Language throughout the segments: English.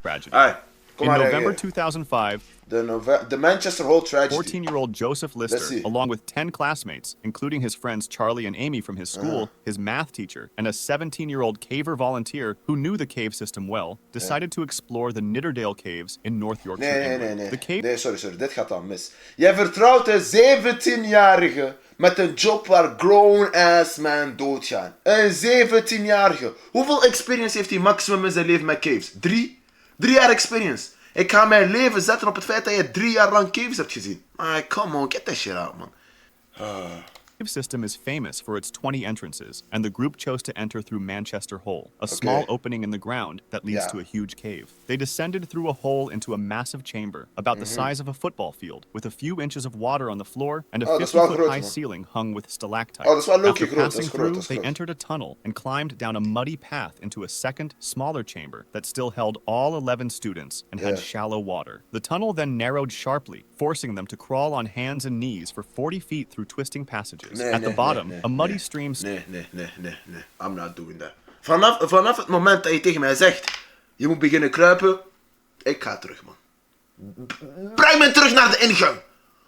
tragedy. Ai, In November 2005, the Manchester Hall tragedy. 14-year-old Joseph Lister, along with 10 classmates, including his friends Charlie and Amy from his school, his math teacher, and a 17-year-old caver volunteer who knew the cave system well, decided to explore the Nidderdale Caves in North Yorkshire, England. The cave... Nee, sorry, dit gaat dan mis. Jij vertrouwt een 17-jarige met een job waar grown-ass man doodgaan. Een 17-jarige. Hoeveel experience heeft hij maximum in zijn leven met caves? 3 jaar experience. Ik ga mijn leven zetten op het feit dat je 3 jaar lang caves hebt gezien. Come on, get that shit out, man. The cave system is famous for its 20 entrances, and the group chose to enter through Manchester Hole, a small opening in the ground that leads to a huge cave. They descended through a hole into a massive chamber, about the size of a football field, with a few inches of water on the floor and a 50-foot-high ceiling hung with stalactites. After passing through, they entered a tunnel and climbed down a muddy path into a second, smaller chamber that still held all 11 students and had shallow water. The tunnel then narrowed sharply, forcing them to crawl on hands and knees for 40 feet through twisting passages. At the bottom, a muddy stream... Nee. I'm not doing that. Vanaf het moment dat je tegen mij zegt, je moet beginnen kruipen, ik ga terug, man. Breng me terug naar de ingang.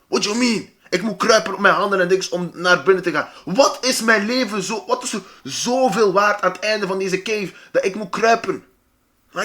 What you mean? Ik moet kruipen op mijn handen en dinges om naar binnen te gaan. Wat is mijn leven zo... Wat is er zoveel waard aan het einde van deze cave dat ik moet kruipen?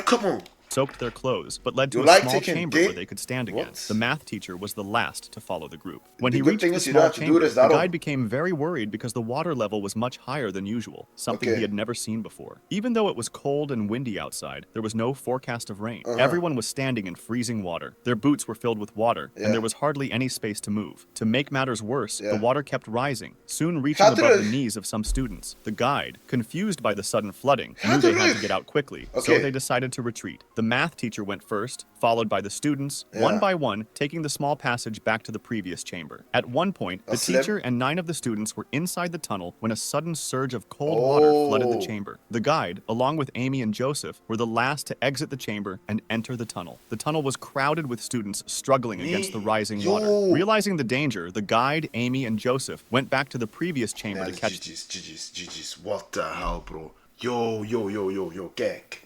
Come on. Soaked their clothes, but led to a small chamber where they could stand again. The math teacher was the last to follow the group. When he reached the small chamber, the guide became very worried because the water level was much higher than usual, something he had never seen before. Even though it was cold and windy outside, there was no forecast of rain. Everyone was standing in freezing water. Their boots were filled with water, and there was hardly any space to move. To make matters worse, the water kept rising, soon reaching above the knees of some students. The guide, confused by the sudden flooding, knew they had to get out quickly, so they decided to retreat. The math teacher went first, followed by the students, one by one, taking the small passage back to the previous chamber. At one point, the teacher and 9 of the students were inside the tunnel when a sudden surge of cold water flooded the chamber. The guide, along with Amy and Joseph, were the last to exit the chamber and enter the tunnel. The tunnel was crowded with students struggling against the rising water. Realizing the danger, the guide, Amy, and Joseph went back to the previous chamber to catch... GG's. What the hell, bro? Yo, kijk.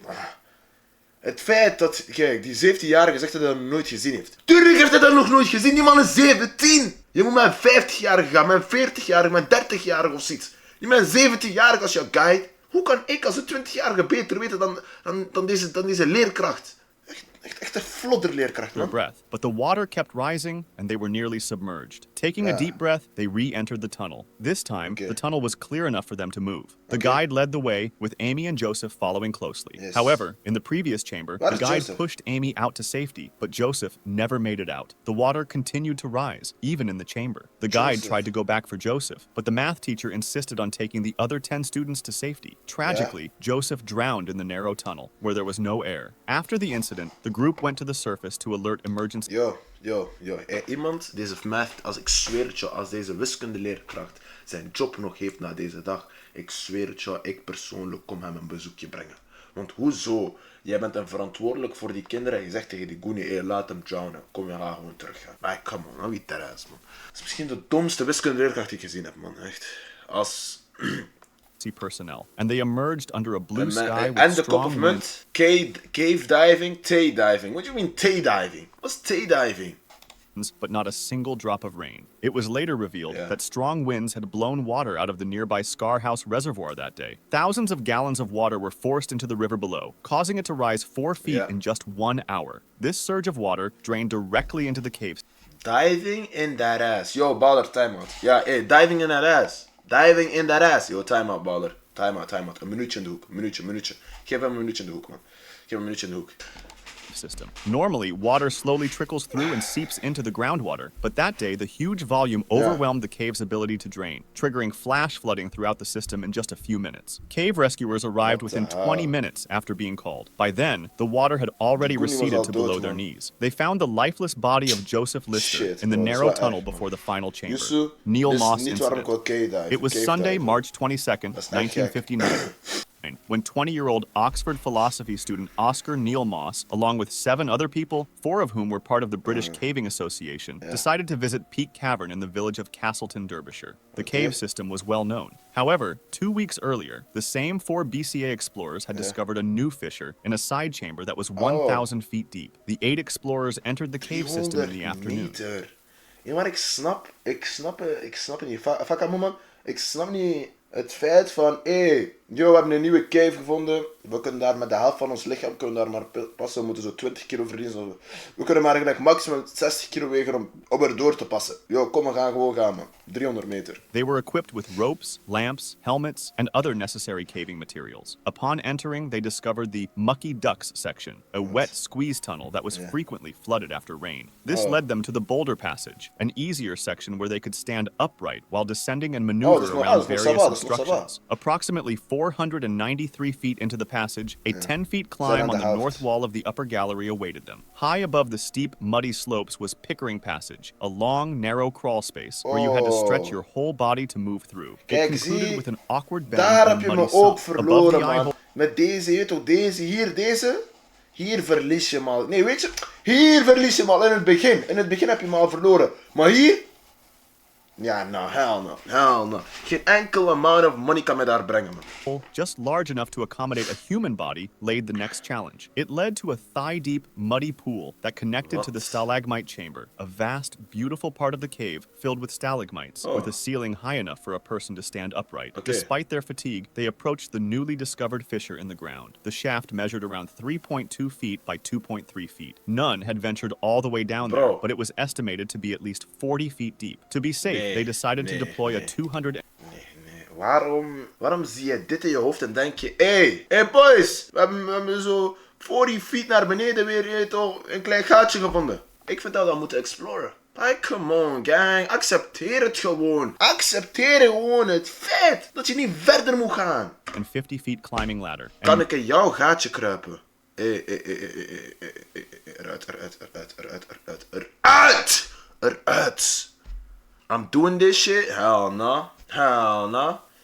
Het feit dat, kijk, die 17-jarige zegt dat hij dat nog nooit gezien heeft. Tuurlijk heeft hij dat nog nooit gezien, die man is 17! Je moet met een 50-jarige gaan, met een 40-jarige, met een 30-jarige of zoiets. Je bent een 17-jarige als je guide. Hoe kan ik als een 20-jarige beter weten dan deze leerkracht? Echt een flodderleerkracht, man. Breath, but the water kept rising and they were nearly submerged. Taking a deep breath, they re-entered the tunnel. This time, the tunnel was clear enough for them to move. The guide led the way, with Amy and Joseph following closely. However, in the previous chamber, the guide pushed Amy out to safety, but Joseph never made it out. The water continued to rise, even in the chamber. The guide tried to go back for Joseph, but the math teacher insisted on taking the other 10 students to safety. Tragically, Joseph drowned in the narrow tunnel, where there was no air. After the incident, the group went to the surface to alert emergency... Yo. Iemand, deze math, als ik zweer het je, als deze wiskundeleerkracht zijn job nog heeft na deze dag, ik zweer het je, ik persoonlijk kom hem een bezoekje brengen. Want hoezo? Jij bent een verantwoordelijk voor die kinderen en je zegt tegen die Goonie, hey, laat hem drownen. Kom, je gaat gewoon teruggaan. Maar come on, wie terras, man. Dat is misschien de domste wiskundeleerkracht die ik gezien heb, man. Echt. Als... personnel, and they emerged under a blue sky with and the strong cup of mint, cave diving, tay diving. What do you mean tay diving? What's tay diving? But not a single drop of rain. It was later revealed that strong winds had blown water out of the nearby Scar House Reservoir that day. Thousands of gallons of water were forced into the river below, causing it to rise 4 feet in just 1 hour. This surge of water drained directly into the caves. Diving in that ass. Yo, baller, timeout. Yeah, hey, diving in that ass. Diving in that ass. Yo, timeout, baller. Timeout. Een minuutje in de hoek. Minuutje. Geef hem een minuutje in de hoek, man. Geef hem een minuutje in de hoek. System. Normally, water slowly trickles through and seeps into the groundwater, but that day the huge volume overwhelmed the cave's ability to drain, triggering flash flooding throughout the system in just a few minutes. Cave rescuers arrived within 20 minutes after being called. By then, the water had already receded to below their knees. They found the lifeless body of Joseph Lister in the narrow tunnel before the final chamber. Neil Moss incident. It was Sunday, March 22nd, 1959. when 20-year-old Oxford philosophy student Oscar Neil Moss, along with 7 other people, 4 of whom were part of the British Caving Association, decided to visit Peak Cavern in the village of Castleton, Derbyshire. The cave system was well known. However, 2 weeks earlier, the same 4 BCA explorers had discovered a new fissure in a side chamber that was 1,000 feet deep. The 8 explorers entered the cave system in the afternoon. Ja, maar ik snap het niet. Fuck, man. Ik snap niet het feit van, we hebben een nieuwe cave gevonden. We kunnen daar met de helft van ons lichaam maar passen. We moeten zo 20 kilo verliezen. We kunnen maar eigenlijk maximaal 60 kilo wegen om er door te passen. Kom, we gaan gewoon gaan, man. 300 meter. They were equipped with ropes, lamps, helmets, and other necessary caving materials. Upon entering, they discovered the Mucky Ducks section, a wet squeeze tunnel that was frequently flooded after rain. This led them to the Boulder Passage, an easier section where they could stand upright while descending and maneuver around various obstructions. Approximately 493 feet into the passage, a 10-feet climb on the north wall of the upper gallery awaited them. High above the steep, muddy slopes was Pickering Passage, a long, narrow crawl space where you had to stretch your whole body to move through. It concluded with an awkward bend and muddy sump above the eye hole. Met deze, hier verlies je hem al. Nee, weet je, hier verlies je hem al in het begin. In het begin heb je hem al verloren. Maar hier... Ja, hell no. Geen enkel amount of money kan me daar brengen, man. Just large enough to accommodate a human body laid the next challenge. It led to a thigh-deep, muddy pool that connected to the stalagmite chamber, a vast, beautiful part of the cave filled with stalagmites, with a ceiling high enough for a person to stand upright. Despite their fatigue, they approached the newly discovered fissure in the ground. The shaft measured around 3.2 feet by 2.3 feet. None had ventured all the way down there, but it was estimated to be at least 40 feet deep. To be safe, they decided to deploy a 200... Waarom zie je dit in je hoofd en denk je... Hey boys, we hebben zo 40 feet naar beneden weer toch een klein gaatje gevonden. Ik vind dat we moeten exploren. Like, come on, gang. Accepteer het gewoon. Accepteer gewoon het feit dat je niet verder moet gaan. And 50 feet climbing ladder. Kan ik in jouw gaatje kruipen? Eruit! I'm doing this shit? Hell no.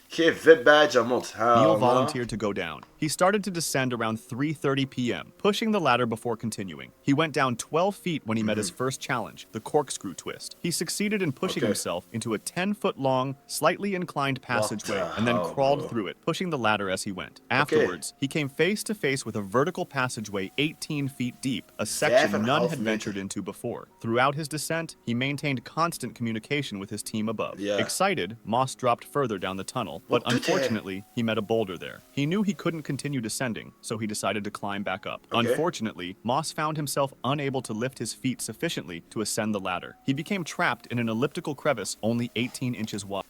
Geef VIP badge, Amot. Neil volunteered to go down. He started to descend around 3:30 p.m., pushing the ladder before continuing. He went down 12 feet when he met his first challenge, the corkscrew twist. He succeeded in pushing himself into a 10-foot-long, slightly inclined passageway and then crawled through it, pushing the ladder as he went. Afterwards, he came face to face with a vertical passageway 18 feet deep, a section none had ventured into before. Throughout his descent, he maintained constant communication with his team above. Excited, Moss dropped further down the tunnel, but unfortunately, he met a boulder there. He knew he couldn't continue descending, so he decided to climb back up. Unfortunately, Moss found himself unable to lift his feet sufficiently to ascend the ladder. He became trapped in an elliptical crevice only 18 inches wide.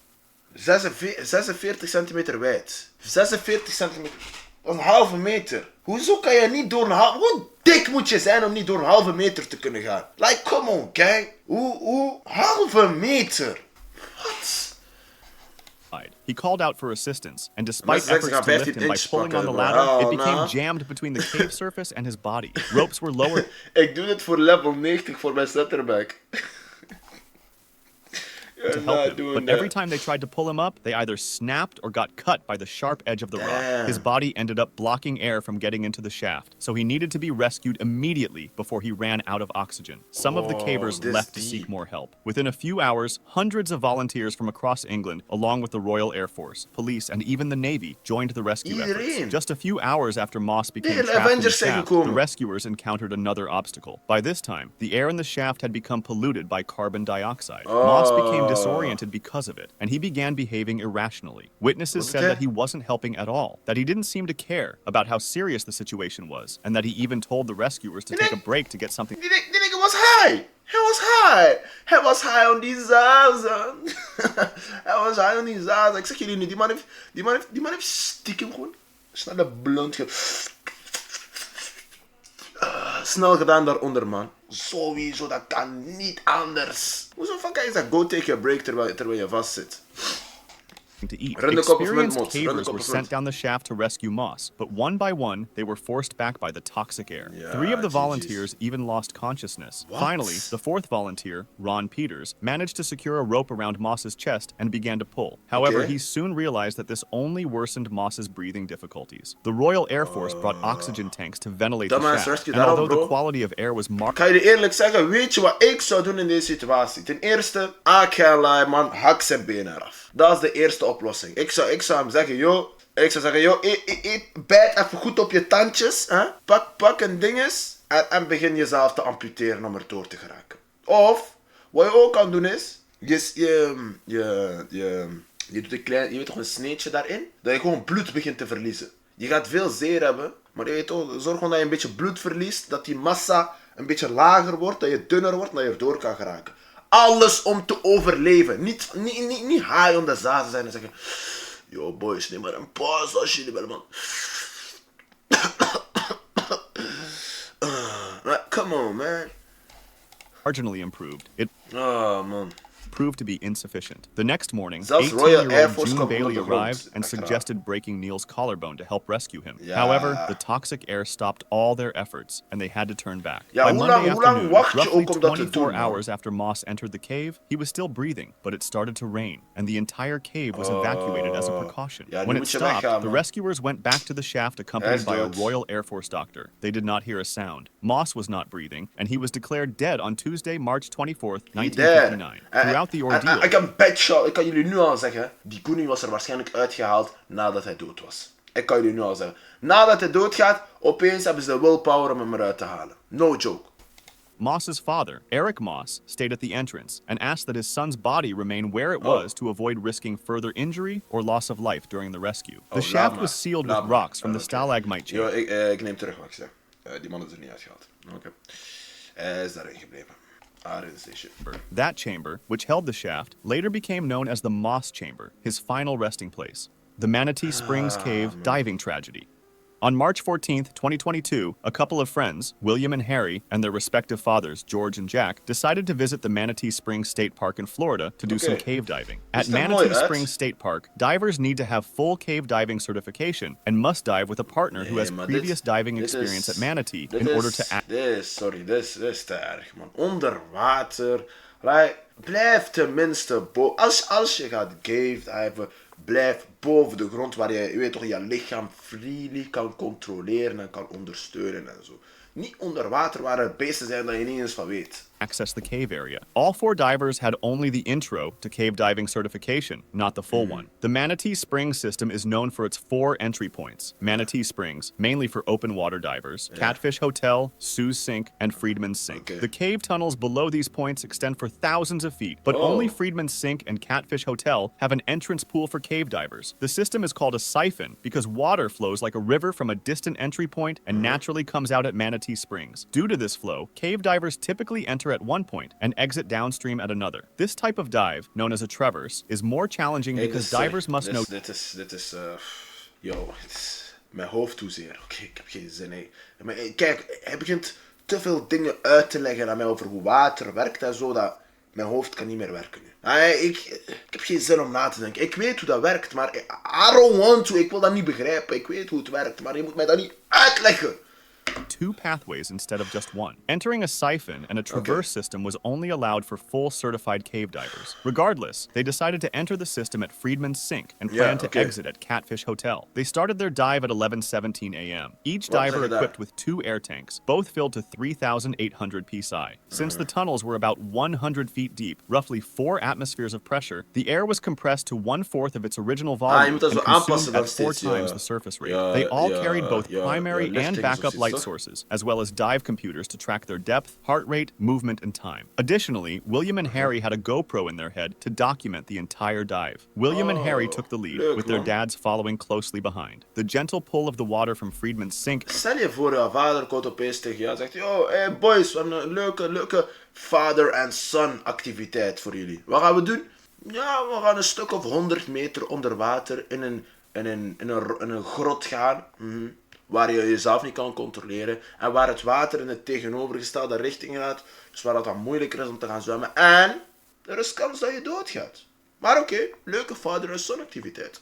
46 centimeter wijd. 46 centimeter. Dat is een halve meter. Hoezo kan je niet door een halve... Hoe dik moet je zijn om niet door een halve meter te kunnen gaan? Like, come on, guy. Hoe? Halve meter? What? He called out for assistance, and despite efforts to lift him by pulling on the ladder, it became jammed between the cave surface and his body. Ropes were lowered. Ik doe dit voor level 90 voor mijn centerback. To help him, but every time they tried to pull him up, they either snapped or got cut by the sharp edge of the rock. His body ended up blocking air from getting into the shaft, so he needed to be rescued immediately before he ran out of oxygen. Some of the cavers left to seek more help. Within a few hours, hundreds of volunteers from across England, along with the Royal Air Force, police, and even the Navy, joined the rescue efforts. Just a few hours after Moss became trapped in the shaft, the rescuers encountered another obstacle. By this time, the air in the shaft had become polluted by carbon dioxide. Moss became disoriented because of it, and he began behaving irrationally. Witnesses said that he wasn't helping at all, that he didn't seem to care about how serious the situation was, and that he even told the rescuers to take a break to get something. Die nigga was high! Hij was high on die zazen. Hij was high on die zazen. Ik zeg jullie niet, die man heeft stiekem gewoon snel de blunt snel gedaan daaronder, man. Sowieso, dat kan niet anders. Hoezo van kan je dat go take a break terwijl je vast zit? to eat. Experienced cavers were sent down the shaft to rescue Moss, but one by one, they were forced back by the toxic air. Yeah, 3 of the volunteers even lost consciousness. What? Finally, the 4th volunteer, Ron Peters, managed to secure a rope around Moss's chest and began to pull. However, he soon realized that this only worsened Moss's breathing difficulties. The Royal Air Force brought oxygen tanks to ventilate the shaft, and although the quality of air was marked... Kan je eerlijk zeggen, weet je wat ik zou doen in deze situatie? Ten eerste, I can't lie man, hak zijn benen eraf. Dat is de eerste oplossing. Ik zou hem zeggen, yo, bijt even goed op je tandjes, hè? Pak een dinges en begin jezelf te amputeren om er door te geraken. Of, wat je ook kan doen is, je doet een klein, je weet toch een sneetje daarin, dat je gewoon bloed begint te verliezen. Je gaat veel zeer hebben, maar je weet toch, zorg gewoon dat je een beetje bloed verliest, dat die massa een beetje lager wordt, dat je dunner wordt, dat je erdoor kan geraken. Alles om te overleven. Niet high on the zazen zijn en zeggen, yo boys, neem maar een pauze als jullie willen man. Come on man. Marginally improved. Man. Proved to be insufficient. The next morning, Zelfs Royal Air 18-year-old Force June kwam Bailey onder de grond arrived and suggested breaking Neil's collarbone to help rescue him. Ja. However, the toxic air stopped all their efforts, and they had to turn back. Ja, By hoe Monday lang afternoon, wacht je roughly ook om dat te 24 doen, man? hours after Moss entered the cave, he was still breathing, but it started to rain, and the entire cave was evacuated as a precaution. Ja, When nu it moet je stopped, weggaan, the man. rescuers went back to the shaft accompanied by a dood. Royal Air Force doctor. They did not hear a sound. Moss was not breathing, and he was declared dead on Tuesday, March 24th, 1959. Throughout the ordeal... Ik kan jullie nu al zeggen, die Koenie was er waarschijnlijk uitgehaald nadat hij dood was. Ik kan jullie nu al zeggen. Nadat hij doodgaat, opeens hebben ze de willpower om hem eruit te halen. No joke. Moss's father, Eric Moss, stayed at the entrance and asked that his son's body remain where it was to avoid risking further injury or loss of life during the rescue. The shaft was sealed with rocks from the stalagmite chamber. Yo, ik neem terug wat ik zeg. Die man is er niet uitgehaald. Oké. Hij is daarin gebleven. That chamber, which held the shaft, later became known as the Moss Chamber, his final resting place. The Manatee Springs Cave diving tragedy. On March 14th, 2022, a couple of friends, William and Harry, and their respective fathers, George and Jack, decided to visit the Manatee Springs State Park in Florida to do some cave diving. At Manatee Springs State Park, divers need to have full cave diving certification and must dive with a partner who has previous diving experience at Manatee in order to act. Dit is te erg, man. Onder water. Blijf tenminste als je gaat cave diven, blijf boven de grond waar je weet toch, je lichaam freely kan controleren en kan ondersteunen en zo. Niet onder water waar er beesten zijn dat je niet eens van weet. Access the cave area. All 4 divers had only the intro to cave diving certification, not the full one. The Manatee Springs system is known for its 4 entry points. Manatee Springs, mainly for open water divers, Catfish Hotel, Sue's Sink, and Freedman's Sink. The cave tunnels below these points extend for thousands of feet, but only Freedman's Sink and Catfish Hotel have an entrance pool for cave divers. The system is called a siphon because water flows like a river from a distant entry point and naturally comes out at Manatee Springs. Due to this flow, cave divers typically enter at one point and exit downstream at another. This type of dive, known as a traverse, is more challenging because divers must know... Dit is mijn hoofd toezeer. Oké, ik heb geen zin in. Kijk, hij begint te veel dingen uit te leggen aan mij over hoe water werkt en zo, dat mijn hoofd kan niet meer werken nu. Ik heb geen zin om na te denken. Ik weet hoe dat werkt, maar I don't want to. Ik wil dat niet begrijpen. Ik weet hoe het werkt, maar je moet mij dat niet uitleggen. 2 pathways instead of just 1. Entering a siphon and a traverse system was only allowed for full certified cave divers. Regardless, they decided to enter the system at Freedman's Sink and planned to exit at Catfish Hotel. They started their dive at 11:17 a.m. Each diver equipped with 2 air tanks, both filled to 3,800 psi. Since the tunnels were about 100 feet deep, roughly 4 atmospheres of pressure, the air was compressed to 1/4 of its original volume and consumed at 4 times the surface rate. They all carried both primary and backup light sources, as well as dive computers to track their depth, heart rate, movement, and time. Additionally, William and Harry had a GoPro in their head to document the entire dive. William and Harry took the lead, with their dads following closely behind. The gentle pull of the water from Freedman's Sink... Stel je voor, je vader komt opeens tegen jou en zegt, yo, hey boys, we hebben een leuke father and son activiteit voor jullie. Wat gaan we doen? Ja, we gaan een stuk of 100 meter onder water in een grot gaan. Waar je jezelf niet kan controleren en waar het water in de tegenovergestelde richting gaat, dus waar het dan moeilijker is om te gaan zwemmen en er is kans dat je doodgaat. Maar oké, leuke vader- en zonactiviteit.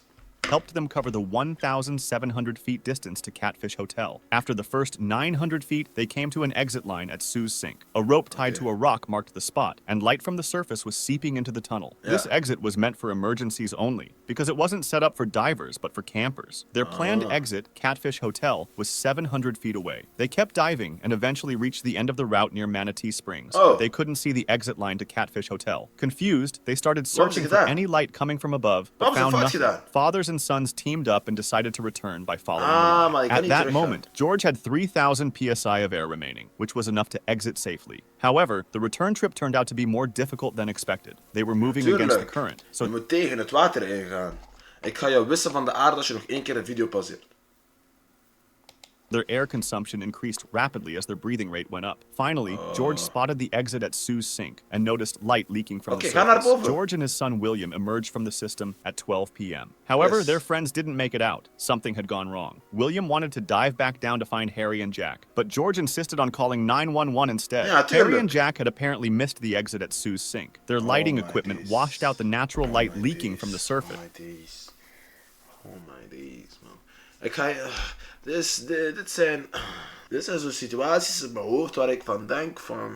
Helped them cover the 1,700 feet distance to Catfish Hotel. After the first 900 feet, they came to an exit line at Sue's Sink. A rope tied to a rock marked the spot, and light from the surface was seeping into the tunnel. This exit was meant for emergencies only, because it wasn't set up for divers, but for campers. Their planned exit, Catfish Hotel, was 700 feet away. They kept diving and eventually reached the end of the route near Manatee Springs. But they couldn't see the exit line to Catfish Hotel. Confused, they started searching for any light coming from above, but found nothing. Fathers and sons teamed up and decided to return by following the line. At that moment, George had 3,000 psi of air remaining, which was enough to exit safely. However, the return trip turned out to be more difficult than expected. They were moving against the current. Je moet tegen het water ingaan. Ik ga jou wissen van de aarde als je nog 1 keer een video pauzeert. Their air consumption increased rapidly as their breathing rate went up. Finally, George spotted the exit at Sue's Sink and noticed light leaking from the surface. George and his son William emerged from the system at 12 p.m. However, their friends didn't make it out. Something had gone wrong. William wanted to dive back down to find Harry and Jack, but George insisted on calling 911 instead. Harry and Jack had apparently missed the exit at Sue's Sink. Their lighting equipment washed out the natural light leaking from the surface. Oh my days, man. Ik ga... Dit zijn zo'n situaties in mijn hoofd waar ik van denk van...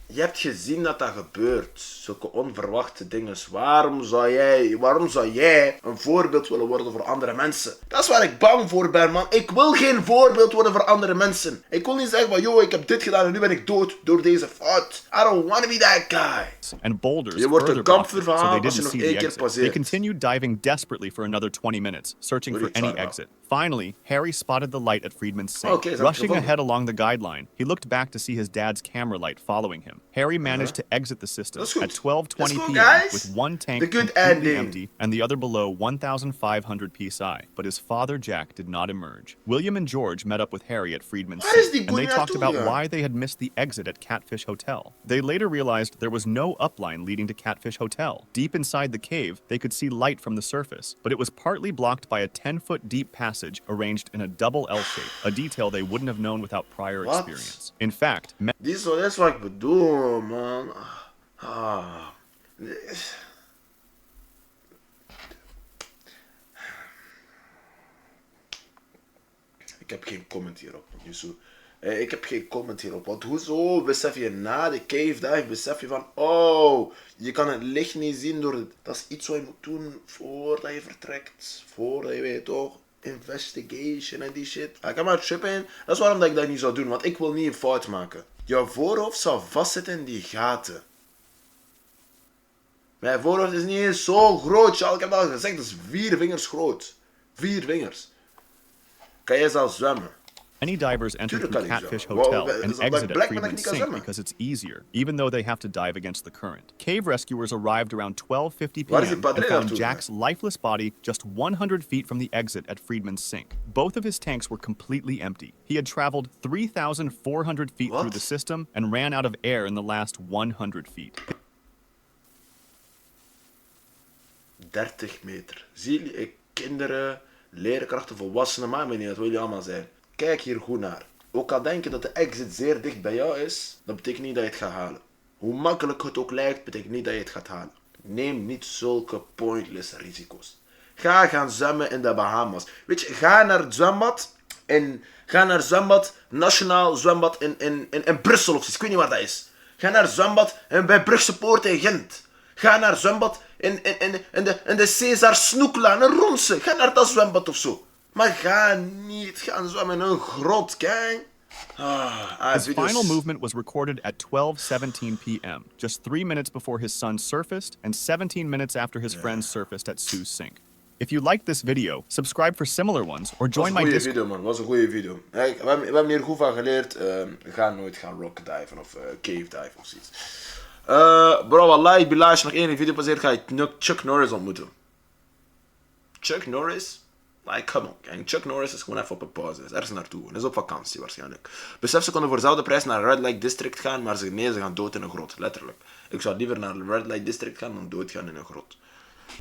Je hebt gezien dat dat gebeurt. Zulke onverwachte dingen. Waarom zou jij een voorbeeld willen worden voor andere mensen? Dat is waar ik bang voor ben, man. Ik wil geen voorbeeld worden voor andere mensen. Ik wil niet zeggen van, yo, ik heb dit gedaan en nu ben ik dood door deze fout. I don't want to be that guy. And boulders je wordt een kampvuur van als je nog 1 keer passeert. They continued diving desperately for another 20 minutes, searching for any exit. Finally, Harry spotted the light at Friedman's Sink. Rushing ahead along the guideline, he looked back to see his dad's camera light following him. Harry managed to exit the system at 12:20 p.m. with one tank completely empty and the other below 1,500 psi. But his father Jack did not emerge. William and George met up with Harry at Friedman's Sink, and they talked about why they had missed the exit at Catfish Hotel. They later realized there was no upline leading to Catfish Hotel. Deep inside the cave, they could see light from the surface, but it was partly blocked by a 10-foot deep passage arranged in a double L shape, a detail they wouldn't have known without prior experience. In fact, that's wat ik bedoel, man. Ik heb geen comment hierop, Yusuf. Ik heb geen comment hierop. Want hoezo besef je na de cave dive, besef je van, oh, je kan het licht niet zien door het... Dat is iets wat je moet doen voordat je vertrekt. Voordat je weet toch, investigation en die shit. Ik kan maar trippen. Dat is waarom dat ik dat niet zou doen, want ik wil niet een fout maken. Jouw voorhoofd zou vastzitten in die gaten. Mijn voorhoofd is niet eens zo groot, Charles. Ik heb dat al gezegd, dat is 4 vingers groot. 4 vingers. Kan jij zelf zwemmen? Many divers enter through Catfish Hotel and exit at Friedman's Sink because it's easier, even though they have to dive against the current. Cave rescuers arrived around 12:50 p.m. and found Jack's lifeless body just 100 feet from the exit at Friedman's Sink. Both of his tanks were completely empty. He had traveled 3,400 feet through the system and ran out of air in the last 100 feet. 30 meter. Zie je, kinderen, leerkrachten, volwassenen, maakt me niet uit wat jullie allemaal zijn. Kijk hier goed naar. Ook al denk je dat de exit zeer dicht bij jou is, dat betekent niet dat je het gaat halen. Hoe makkelijk het ook lijkt, betekent niet dat je het gaat halen. Neem niet zulke pointless risico's. Ga gaan zwemmen in de Bahamas. Weet je, ga naar het zwembad. Ga naar het zwembad, nationaal zwembad in Brussel of iets. Ik weet niet waar dat is. Ga naar het zwembad bij Brugse Poort in Gent. Ga naar het zwembad in de César Snoeklaan in Ronse. Ga naar dat zwembad of zo. Maar ga niet gaan zwemmen in een grot, kijk. His final movement was recorded at 12:17 p.m., just 3 minutes before his son surfaced and 17 minutes after his friends surfaced at Sue's Sink. If you liked this video, subscribe for similar ones or join my Discord. Video, man. Was een goede video. We hebben hier goed van geleerd. Ga nooit gaan rock diven of cave dive of zoiets. Bro, wallahi, billah, als je nog 1 video passeert, ga je Chuck Norris ontmoeten. Chuck Norris? Like, come on, gang. Chuck Norris is gewoon even op een pauze. Hij is ergens naartoe. Hij is op vakantie waarschijnlijk. Besef, ze konden voor dezelfde prijs naar Red Light District gaan, maar ze gaan dood in een grot. Letterlijk. Ik zou liever naar Red Light District gaan dan doodgaan in een grot.